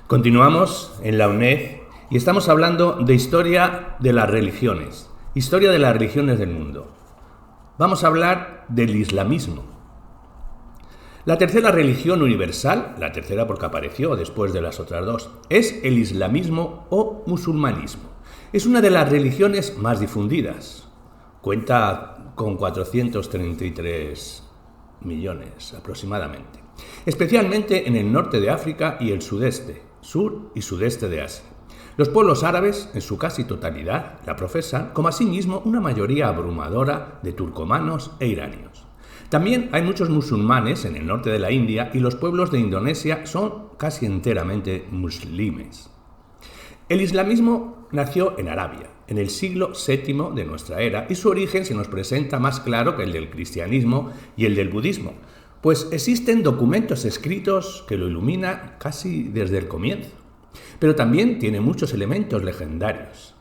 Continuamos en la UNED y estamos hablando de historia de las religiones del mundo. Vamos a hablar del islamismo. La tercera religión universal, la tercera porque apareció después de las otras dos, es el islamismo o musulmanismo. Es una de las religiones más difundidas. Cuenta con 433 millones aproximadamente, especialmente en el norte de África y el sudeste, sur y sudeste de Asia. Los pueblos árabes, en su casi totalidad, la profesan, como asimismo una mayoría abrumadora de turcomanos e iranios. También hay muchos musulmanes en el norte de la India y los pueblos de Indonesia son casi enteramente muslimes. El islamismo nació en Arabia, en el siglo VII de nuestra era, y su origen se nos presenta más claro que el del cristianismo y el del budismo, pues existen documentos escritos que lo iluminan casi desde el comienzo. Pero también tiene muchos elementos legendarios.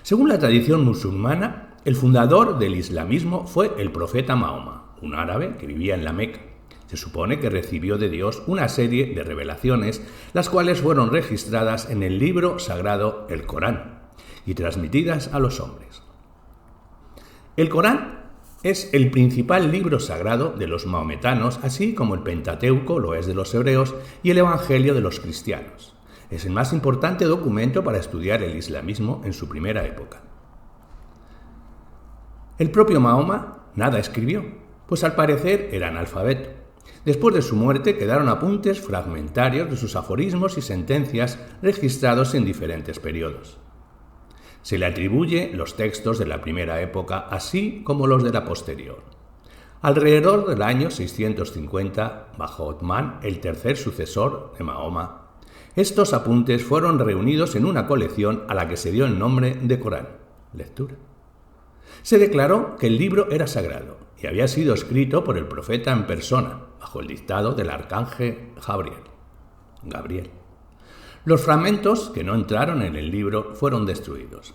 Según la tradición musulmana, el fundador del islamismo fue el profeta Mahoma, un árabe que vivía en la Meca. Se supone que recibió de Dios una serie de revelaciones, las cuales fueron registradas en el libro sagrado, el Corán, y transmitidas a los hombres. El Corán es el principal libro sagrado de los mahometanos, así como el Pentateuco lo es de los hebreos y el Evangelio de los cristianos. Es el más importante documento para estudiar el islamismo en su primera época. El propio Mahoma nada escribió, pues al parecer era analfabeto. Después de su muerte quedaron apuntes fragmentarios de sus aforismos y sentencias registrados en diferentes periodos. Se le atribuye los textos de la primera época, así como los de la posterior. Alrededor del año 650, bajo Othman, el tercer sucesor de Mahoma, estos apuntes fueron reunidos en una colección a la que se dio el nombre de Corán, lectura. Se declaró que el libro era sagrado y había sido escrito por el profeta en persona, bajo el dictado del arcángel Gabriel. Los fragmentos que no entraron en el libro fueron destruidos.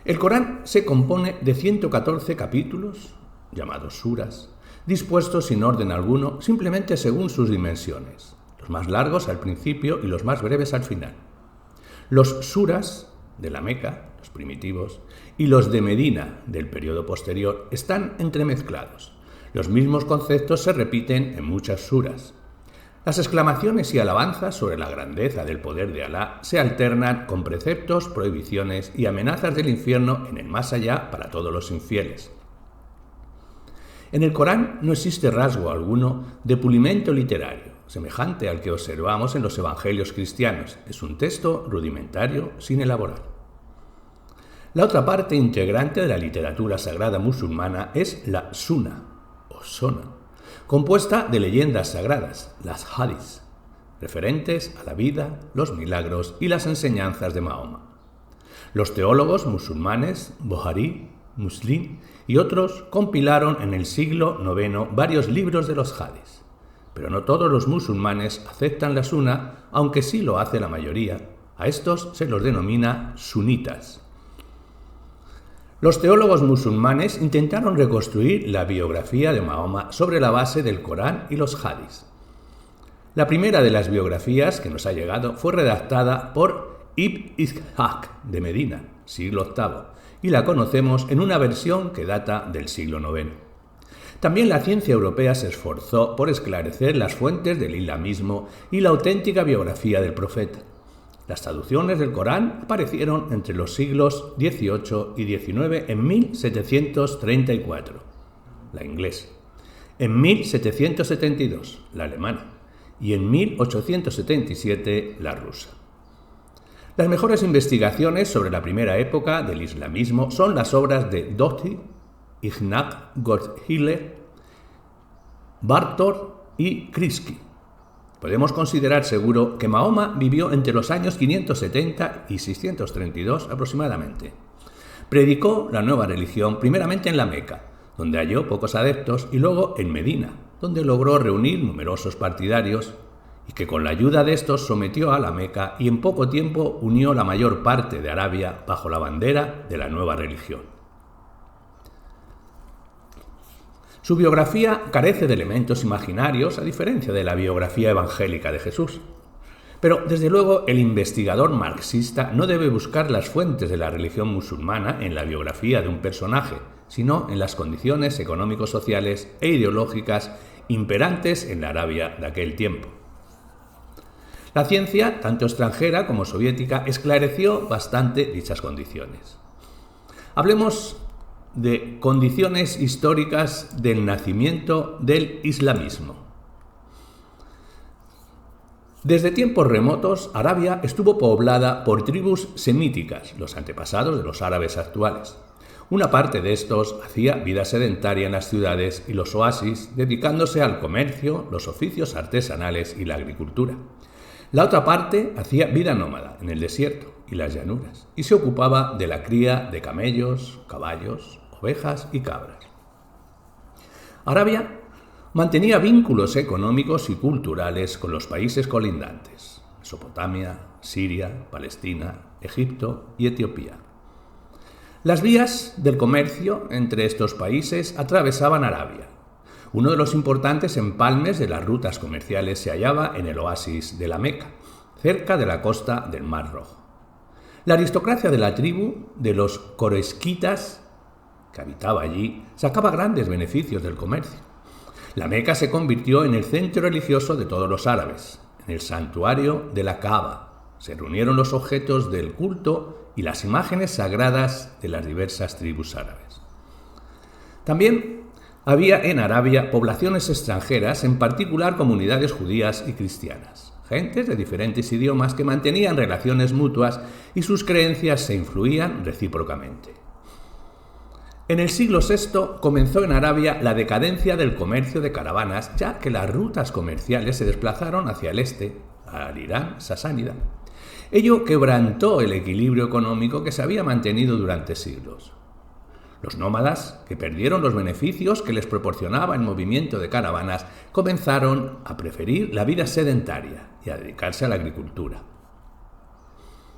El Corán se compone de 114 capítulos, llamados suras, dispuestos sin orden alguno, simplemente según sus dimensiones, los más largos al principio y los más breves al final. Los suras de la Meca, los primitivos, y los de Medina, del periodo posterior, están entremezclados. Los mismos conceptos se repiten en muchas suras. Las exclamaciones y alabanzas sobre la grandeza del poder de Alá se alternan con preceptos, prohibiciones y amenazas del infierno en el más allá para todos los infieles. En el Corán no existe rasgo alguno de pulimento literario, semejante al que observamos en los evangelios cristianos. Es un texto rudimentario sin elaborar. La otra parte integrante de la literatura sagrada musulmana es la Sunna o Sona, compuesta de leyendas sagradas, las hadís, referentes a la vida, los milagros y las enseñanzas de Mahoma. Los teólogos musulmanes, Buhari, Muslim y otros compilaron en el siglo IX varios libros de los hadís, pero no todos los musulmanes aceptan la Sunna, aunque sí lo hace la mayoría. A estos se los denomina sunitas. Los teólogos musulmanes intentaron reconstruir la biografía de Mahoma sobre la base del Corán y los hadís. La primera de las biografías que nos ha llegado fue redactada por Ibn Ishaq de Medina, siglo VIII, y la conocemos en una versión que data del siglo IX. También la ciencia europea se esforzó por esclarecer las fuentes del islamismo y la auténtica biografía del profeta. Las traducciones del Corán aparecieron entre los siglos XVIII y XIX en 1734, la inglesa, en 1772, la alemana, y en 1877, la rusa. Las mejores investigaciones sobre la primera época del islamismo son las obras de Doty, Ignaz Gotthilder, Bartók y Kritsky. Podemos considerar seguro que Mahoma vivió entre los años 570 y 632 aproximadamente. Predicó la nueva religión primeramente en la Meca, donde halló pocos adeptos, y luego en Medina, donde logró reunir numerosos partidarios, y que con la ayuda de estos sometió a la Meca y en poco tiempo unió la mayor parte de Arabia bajo la bandera de la nueva religión. Su biografía carece de elementos imaginarios, a diferencia de la biografía evangélica de Jesús. Pero, desde luego, el investigador marxista no debe buscar las fuentes de la religión musulmana en la biografía de un personaje, sino en las condiciones económico-sociales e ideológicas imperantes en la Arabia de aquel tiempo. La ciencia, tanto extranjera como soviética, esclareció bastante dichas condiciones. Hablemos de condiciones históricas del nacimiento del islamismo. Desde tiempos remotos, Arabia estuvo poblada por tribus semíticas, los antepasados de los árabes actuales. Una parte de estos hacía vida sedentaria en las ciudades y los oasis, dedicándose al comercio, los oficios artesanales y la agricultura. La otra parte hacía vida nómada en el desierto y las llanuras, y se ocupaba de la cría de camellos, caballos, ovejas y cabras. Arabia mantenía vínculos económicos y culturales con los países colindantes: Mesopotamia, Siria, Palestina, Egipto y Etiopía. Las vías del comercio entre estos países atravesaban Arabia. Uno de los importantes empalmes de las rutas comerciales se hallaba en el oasis de la Meca, cerca de la costa del Mar Rojo. La aristocracia de la tribu de los coresquitas, que habitaba allí, sacaba grandes beneficios del comercio. La Meca se convirtió en el centro religioso de todos los árabes. En el santuario de la Kaaba se reunieron los objetos del culto y las imágenes sagradas de las diversas tribus árabes. También había en Arabia poblaciones extranjeras, en particular comunidades judías y cristianas, gentes de diferentes idiomas que mantenían relaciones mutuas y sus creencias se influían recíprocamente. En el siglo VI comenzó en Arabia la decadencia del comercio de caravanas, ya que las rutas comerciales se desplazaron hacia el este, al Irán sasánida. Ello quebrantó el equilibrio económico que se había mantenido durante siglos. Los nómadas, que perdieron los beneficios que les proporcionaba el movimiento de caravanas, comenzaron a preferir la vida sedentaria y a dedicarse a la agricultura.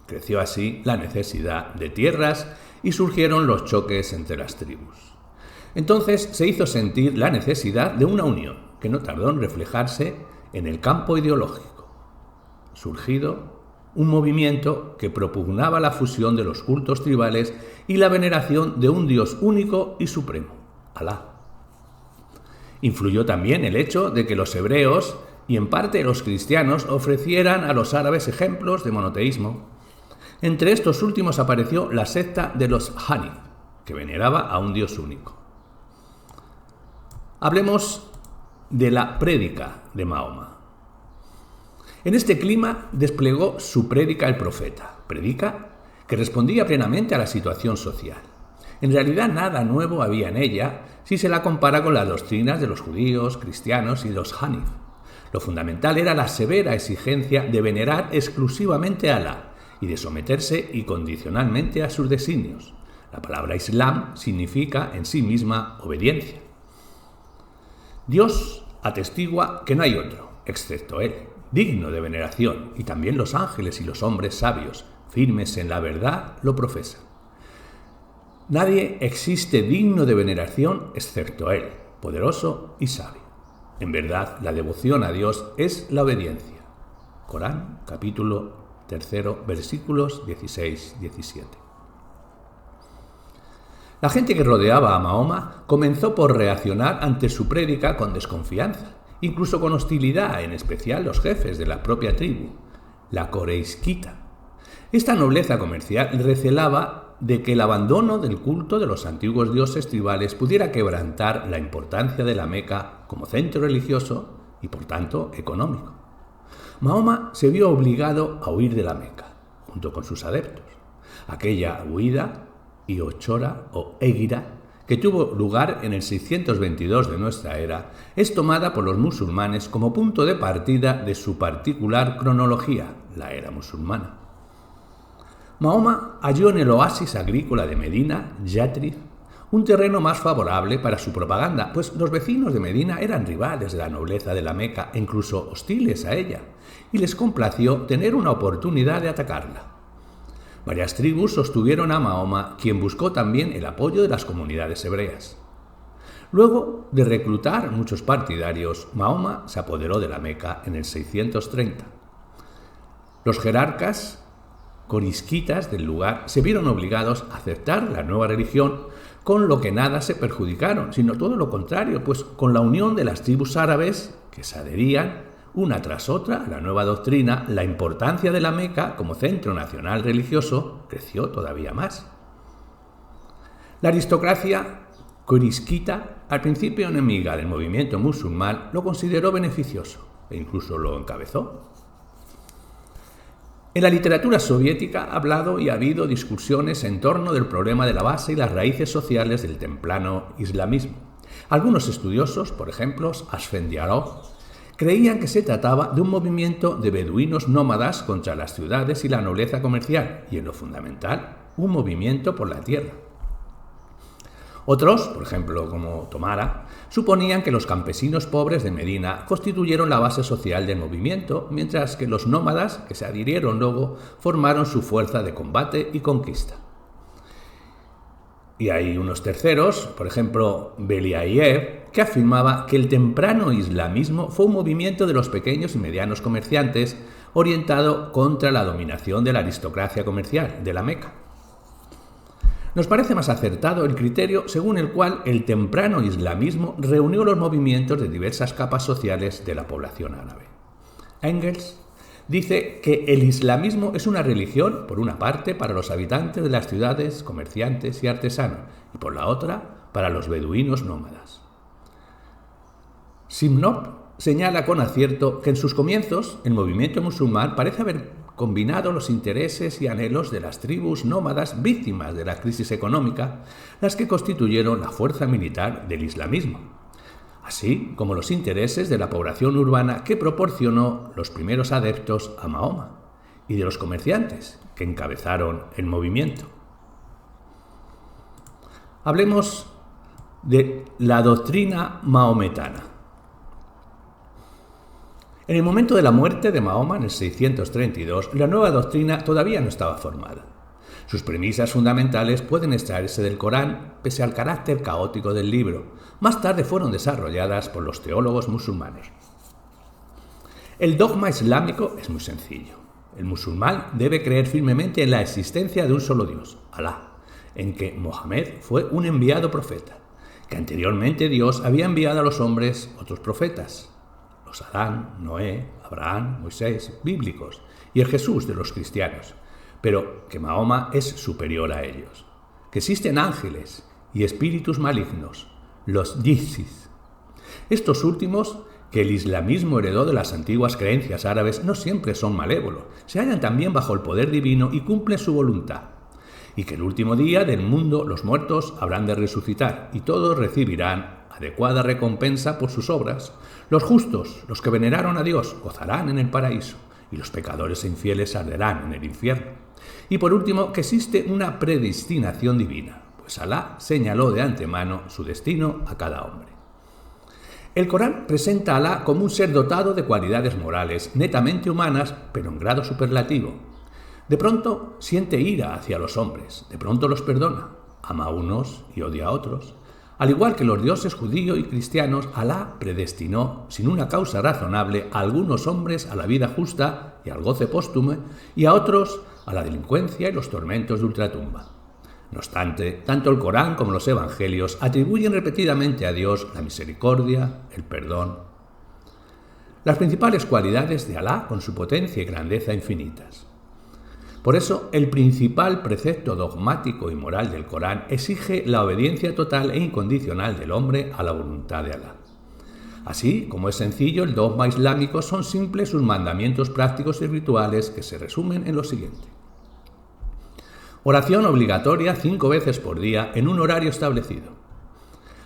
Creció así la necesidad de tierras y surgieron los choques entre las tribus. Entonces se hizo sentir la necesidad de una unión, que no tardó en reflejarse en el campo ideológico. Surgido un movimiento que propugnaba la fusión de los cultos tribales y la veneración de un Dios único y supremo, Alá. Influyó también el hecho de que los hebreos y en parte los cristianos ofrecieran a los árabes ejemplos de monoteísmo. Entre estos últimos apareció la secta de los Hanif, que veneraba a un Dios único. Hablemos de la prédica de Mahoma. En este clima desplegó su prédica el profeta, prédica que respondía plenamente a la situación social. En realidad nada nuevo había en ella si se la compara con las doctrinas de los judíos, cristianos y los Hanif. Lo fundamental era la severa exigencia de venerar exclusivamente a Alá y de someterse incondicionalmente a sus designios. La palabra Islam significa en sí misma obediencia. Dios atestigua que no hay otro, excepto Él, digno de veneración, y también los ángeles y los hombres sabios, firmes en la verdad, lo profesan. Nadie existe digno de veneración excepto Él, poderoso y sabio. En verdad, la devoción a Dios es la obediencia. Corán, capítulo 3, versículos 16-17. La gente que rodeaba a Mahoma comenzó por reaccionar ante su prédica con desconfianza, incluso con hostilidad, en especial los jefes de la propia tribu, la coreisquita. Esta nobleza comercial recelaba de que el abandono del culto de los antiguos dioses tribales pudiera quebrantar la importancia de la Meca como centro religioso y, por tanto, económico. Mahoma se vio obligado a huir de la Meca, junto con sus adeptos. Aquella huida, Iochora o Égira, que tuvo lugar en el 622 de nuestra era, es tomada por los musulmanes como punto de partida de su particular cronología, la era musulmana. Mahoma halló en el oasis agrícola de Medina, Yathrib, un terreno más favorable para su propaganda, pues los vecinos de Medina eran rivales de la nobleza de la Meca e incluso hostiles a ella, y les complació tener una oportunidad de atacarla. Varias tribus sostuvieron a Mahoma, quien buscó también el apoyo de las comunidades hebreas. Luego de reclutar muchos partidarios, Mahoma se apoderó de la Meca en el 630. Los jerarcas corisquitas del lugar se vieron obligados a aceptar la nueva religión, con lo que nada se perjudicaron, sino todo lo contrario, pues con la unión de las tribus árabes que se adherían una tras otra a la nueva doctrina, la importancia de la Meca como centro nacional religioso creció todavía más. La aristocracia corisquita, al principio enemiga del movimiento musulmán, lo consideró beneficioso e incluso lo encabezó. En la literatura soviética ha hablado y ha habido discusiones en torno del problema de la base y las raíces sociales del temprano islamismo. Algunos estudiosos, por ejemplo, Asfendiarov, creían que se trataba de un movimiento de beduinos nómadas contra las ciudades y la nobleza comercial, y en lo fundamental, un movimiento por la tierra. Otros, por ejemplo, como Tomara, suponían que los campesinos pobres de Medina constituyeron la base social del movimiento, mientras que los nómadas, que se adhirieron luego, formaron su fuerza de combate y conquista. Y hay unos terceros, por ejemplo, Beliayev, que afirmaba que el temprano islamismo fue un movimiento de los pequeños y medianos comerciantes orientado contra la dominación de la aristocracia comercial de la Meca. Nos parece más acertado el criterio según el cual el temprano islamismo reunió los movimientos de diversas capas sociales de la población árabe. Engels dice que el islamismo es una religión, por una parte, para los habitantes de las ciudades, comerciantes y artesanos, y por la otra, para los beduinos nómadas. Simnov señala con acierto que en sus comienzos el movimiento musulmán parece haber combinado los intereses y anhelos de las tribus nómadas víctimas de la crisis económica, las que constituyeron la fuerza militar del islamismo, así como los intereses de la población urbana que proporcionó los primeros adeptos a Mahoma y de los comerciantes que encabezaron el movimiento. Hablemos de la doctrina mahometana. En el momento de la muerte de Mahoma, en el 632, la nueva doctrina todavía no estaba formada. Sus premisas fundamentales pueden extraerse del Corán, pese al carácter caótico del libro. Más tarde fueron desarrolladas por los teólogos musulmanes. El dogma islámico es muy sencillo. El musulmán debe creer firmemente en la existencia de un solo Dios, Alá, en que Mohammed fue un enviado profeta, que anteriormente Dios había enviado a los hombres otros profetas, los Adán, Noé, Abraham, Moisés, bíblicos, y el Jesús de los cristianos, pero que Mahoma es superior a ellos, que existen ángeles y espíritus malignos, los jinnis. Estos últimos, que el islamismo heredó de las antiguas creencias árabes, no siempre son malévolos, se hallan también bajo el poder divino y cumplen su voluntad, y que el último día del mundo los muertos habrán de resucitar, y todos recibirán adecuada recompensa por sus obras. Los justos, los que veneraron a Dios, gozarán en el paraíso, y los pecadores e infieles arderán en el infierno. Y por último, que existe una predestinación divina, pues Alá señaló de antemano su destino a cada hombre. El Corán presenta a Alá como un ser dotado de cualidades morales netamente humanas, pero en grado superlativo. De pronto siente ira hacia los hombres, de pronto los perdona, ama a unos y odia a otros. Al igual que los dioses judíos y cristianos, Alá predestinó, sin una causa razonable, a algunos hombres a la vida justa y al goce póstumo, y a otros a la delincuencia y los tormentos de ultratumba. No obstante, tanto el Corán como los Evangelios atribuyen repetidamente a Dios la misericordia, el perdón. Las principales cualidades de Alá con su potencia y grandeza infinitas. Por eso, el principal precepto dogmático y moral del Corán exige la obediencia total e incondicional del hombre a la voluntad de Alá. Así como es sencillo, el dogma islámico son simples sus mandamientos prácticos y rituales que se resumen en lo siguiente. Oración obligatoria 5 veces por día en un horario establecido.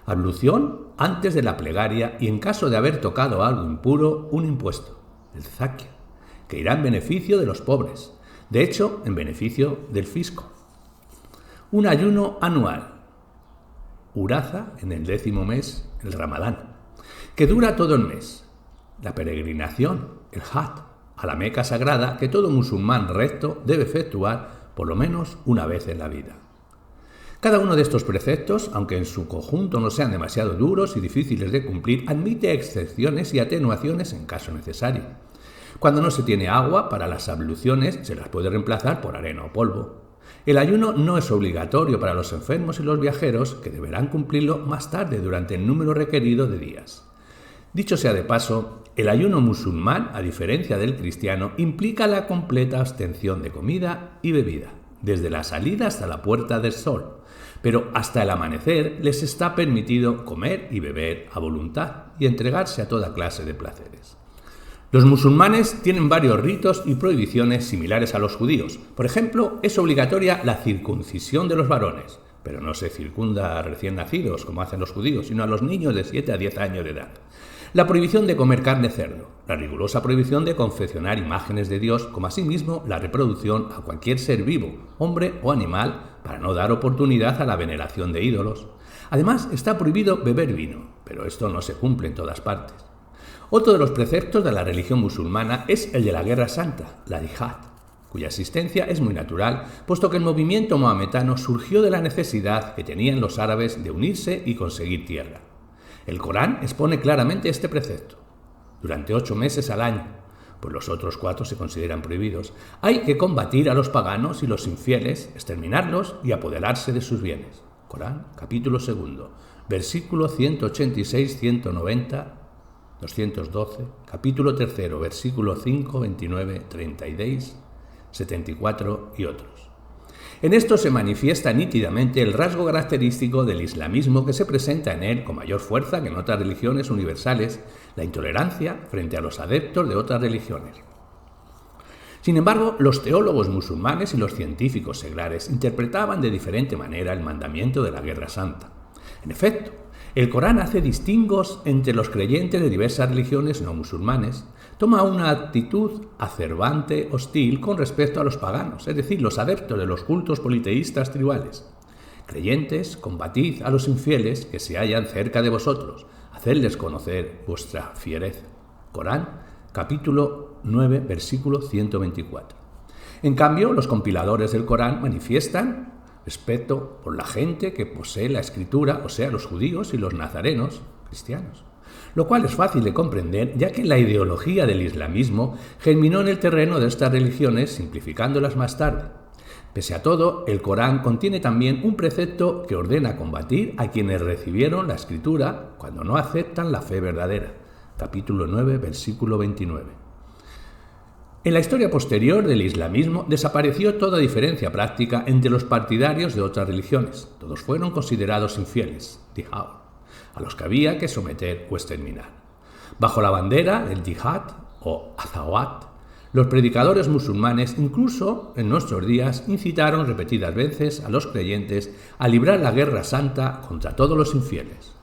Ablución antes de la plegaria y en caso de haber tocado algo impuro, un impuesto, el zakia, que irá en beneficio de los pobres. De hecho, en beneficio del fisco. Un ayuno anual, uraza en el 10º mes, el Ramadán, que dura todo el mes. La peregrinación, el Hajj, a la Meca sagrada, que todo musulmán recto debe efectuar por lo menos una vez en la vida. Cada uno de estos preceptos, aunque en su conjunto no sean demasiado duros y difíciles de cumplir, admite excepciones y atenuaciones en caso necesario. Cuando no se tiene agua para las abluciones, se las puede reemplazar por arena o polvo. El ayuno no es obligatorio para los enfermos y los viajeros, que deberán cumplirlo más tarde durante el número requerido de días. Dicho sea de paso, el ayuno musulmán, a diferencia del cristiano, implica la completa abstención de comida y bebida, desde la salida hasta la puerta del sol, pero hasta el amanecer les está permitido comer y beber a voluntad y entregarse a toda clase de placeres. Los musulmanes tienen varios ritos y prohibiciones similares a los judíos. Por ejemplo, es obligatoria la circuncisión de los varones, pero no se circunda a recién nacidos como hacen los judíos, sino a los niños de 7 a 10 años de edad. La prohibición de comer carne de cerdo, la rigurosa prohibición de confeccionar imágenes de Dios, como asimismo la reproducción a cualquier ser vivo, hombre o animal, para no dar oportunidad a la veneración de ídolos. Además, está prohibido beber vino, pero esto no se cumple en todas partes. Otro de los preceptos de la religión musulmana es el de la guerra santa, la yihad, cuya existencia es muy natural, puesto que el movimiento mahometano surgió de la necesidad que tenían los árabes de unirse y conseguir tierra. El Corán expone claramente este precepto. Durante 8 meses al año, pues los otros 4 se consideran prohibidos, hay que combatir a los paganos y los infieles, exterminarlos y apoderarse de sus bienes. Corán, capítulo 2, versículo 186, 190, 212, capítulo 3, versículo 5, 29, 36, 74 y otros. En esto se manifiesta nítidamente el rasgo característico del islamismo que se presenta en él con mayor fuerza que en otras religiones universales, la intolerancia frente a los adeptos de otras religiones. Sin embargo, los teólogos musulmanes y los científicos seglares interpretaban de diferente manera el mandamiento de la guerra santa. En efecto, el Corán hace distingos entre los creyentes de diversas religiones no musulmanes, toma una actitud acerbante, hostil con respecto a los paganos, es decir, los adeptos de los cultos politeístas tribales. Creyentes, combatid a los infieles que se hallan cerca de vosotros, hacedles conocer vuestra fiereza. Corán, capítulo 9, versículo 124. En cambio, los compiladores del Corán manifiestan respeto por la gente que posee la escritura, o sea, los judíos y los nazarenos, cristianos. Lo cual es fácil de comprender, ya que la ideología del islamismo germinó en el terreno de estas religiones, simplificándolas más tarde. Pese a todo, el Corán contiene también un precepto que ordena combatir a quienes recibieron la escritura cuando no aceptan la fe verdadera. Capítulo 9, versículo 29. En la historia posterior del islamismo desapareció toda diferencia práctica entre los partidarios de otras religiones. Todos fueron considerados infieles, dihad, a los que había que someter o exterminar. Bajo la bandera del yihad o azawat, los predicadores musulmanes, incluso en nuestros días, incitaron repetidas veces a los creyentes a librar la guerra santa contra todos los infieles.